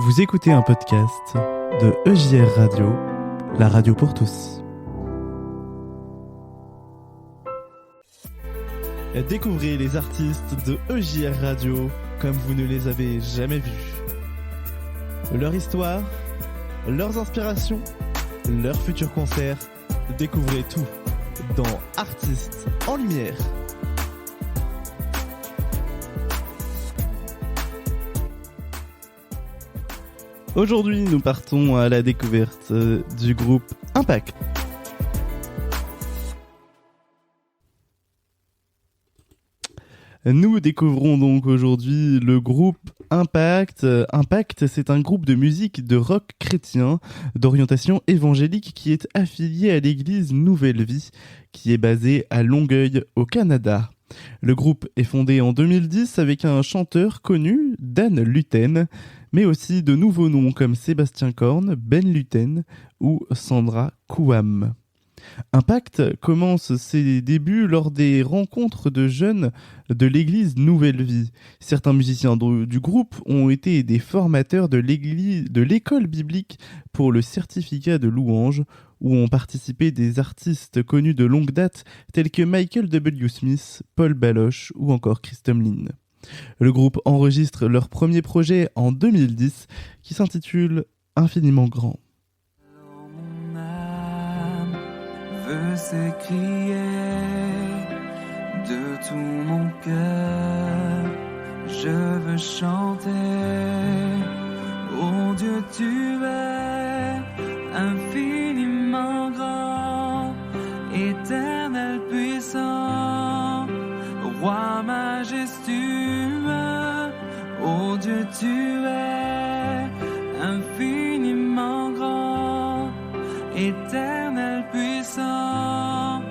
Vous écoutez un podcast de EJR Radio, la radio pour tous. Découvrez les artistes de EJR Radio comme vous ne les avez jamais vus. Leur histoire, leurs inspirations, leurs futurs concerts, découvrez tout dans Artistes en Lumière. Aujourd'hui, nous partons à la découverte du groupe Impact. Nous découvrons donc aujourd'hui le groupe Impact. Impact, c'est un groupe de musique de rock chrétien d'orientation évangélique qui est affilié à l'église Nouvelle Vie, qui est basée à Longueuil, au Canada. Le groupe est fondé en 2010 avec un chanteur connu, Dan Luten, mais aussi de nouveaux noms comme Sébastien Korn, Ben Luten ou Sandra Kouam. Impact commence ses débuts lors des rencontres de jeunes de l'église Nouvelle Vie. Certains musiciens du groupe ont été des formateurs de l'école biblique pour le certificat de louange, où ont participé des artistes connus de longue date tels que Michael W. Smith, Paul Baloche ou encore Chris Tomlin. Le groupe enregistre leur premier projet en 2010 qui s'intitule Infiniment Grand. Mon âme veut s'écrier de tout mon cœur, je veux chanter, oh Dieu tu es infiniment grand, éternel puissant, roi majestueux, oh Dieu tu es infiniment grand, éternel puissant,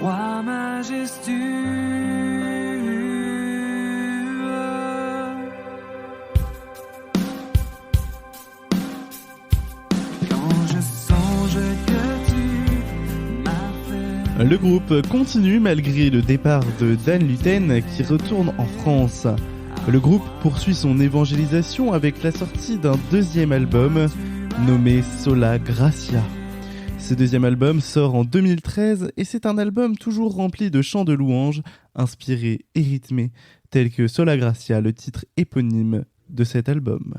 roi majestueux. Le groupe continue malgré le départ de Dan Luten qui retourne en France. Le groupe poursuit son évangélisation avec la sortie d'un deuxième album nommé Sola Gracia. Ce deuxième album sort en 2013 et c'est un album toujours rempli de chants de louanges inspirés et rythmés, tels que Sola Gracia, le titre éponyme de cet album.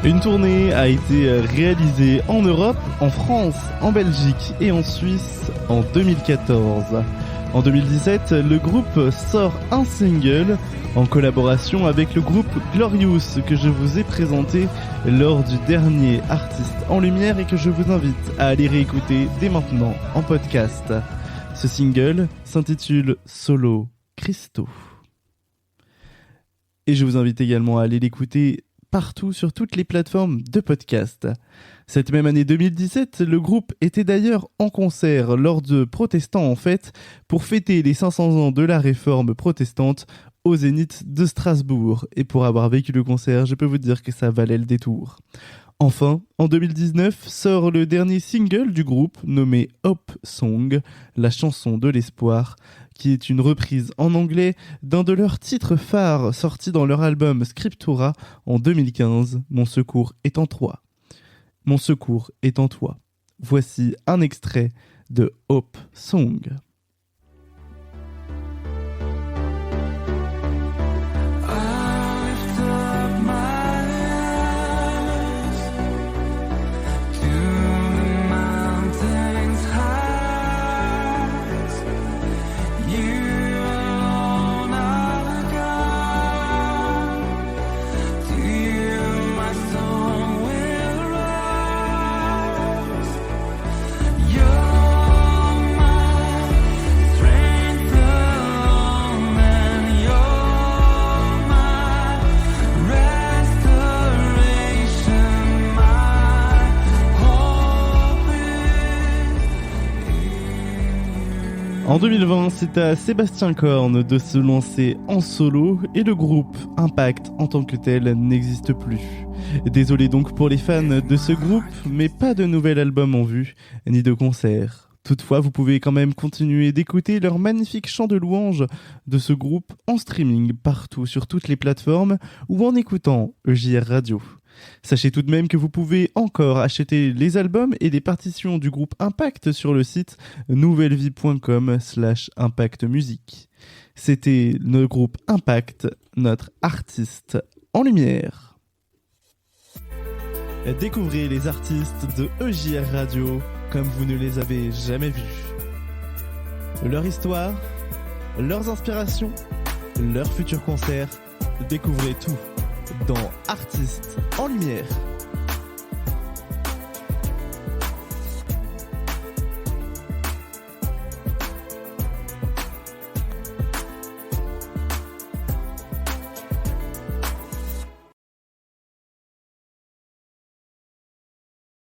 Une tournée a été réalisée en Europe, en France, en Belgique et en Suisse en 2014. En 2017, le groupe sort un single en collaboration avec le groupe Glorious que je vous ai présenté lors du dernier Artistes en Lumière et que je vous invite à aller réécouter dès maintenant en podcast. Ce single s'intitule Solo Christo. Et je vous invite également à aller l'écouter partout sur toutes les plateformes de podcast. Cette même année 2017, le groupe était d'ailleurs en concert lors de Protestants en fête pour fêter les 500 ans de la réforme protestante au Zénith de Strasbourg. Et pour avoir vécu le concert, je peux vous dire que ça valait le détour. Enfin, en 2019, sort le dernier single du groupe nommé Hope Song, la chanson de l'espoir, qui est une reprise en anglais d'un de leurs titres phares sortis dans leur album Scriptura en 2015, Mon secours est en toi. Mon secours est en toi. Voici un extrait de Hope Song. You En 2020, c'est à Sébastien Korn de se lancer en solo et le groupe Impact en tant que tel n'existe plus. Désolé donc pour les fans de ce groupe, mais pas de nouvel album en vue, ni de concert. Toutefois, vous pouvez quand même continuer d'écouter leur magnifique chant de louange de ce groupe en streaming partout sur toutes les plateformes ou en écoutant EJR Radio. Sachez tout de même que vous pouvez encore acheter les albums et les partitions du groupe Impact sur le site nouvellevie.com/impactmusique. C'était le groupe Impact, notre artiste en lumière. Découvrez les artistes de EJR Radio comme vous ne les avez jamais vus. Leur histoire, leurs inspirations, leurs futurs concerts, découvrez tout dans Artistes en lumière.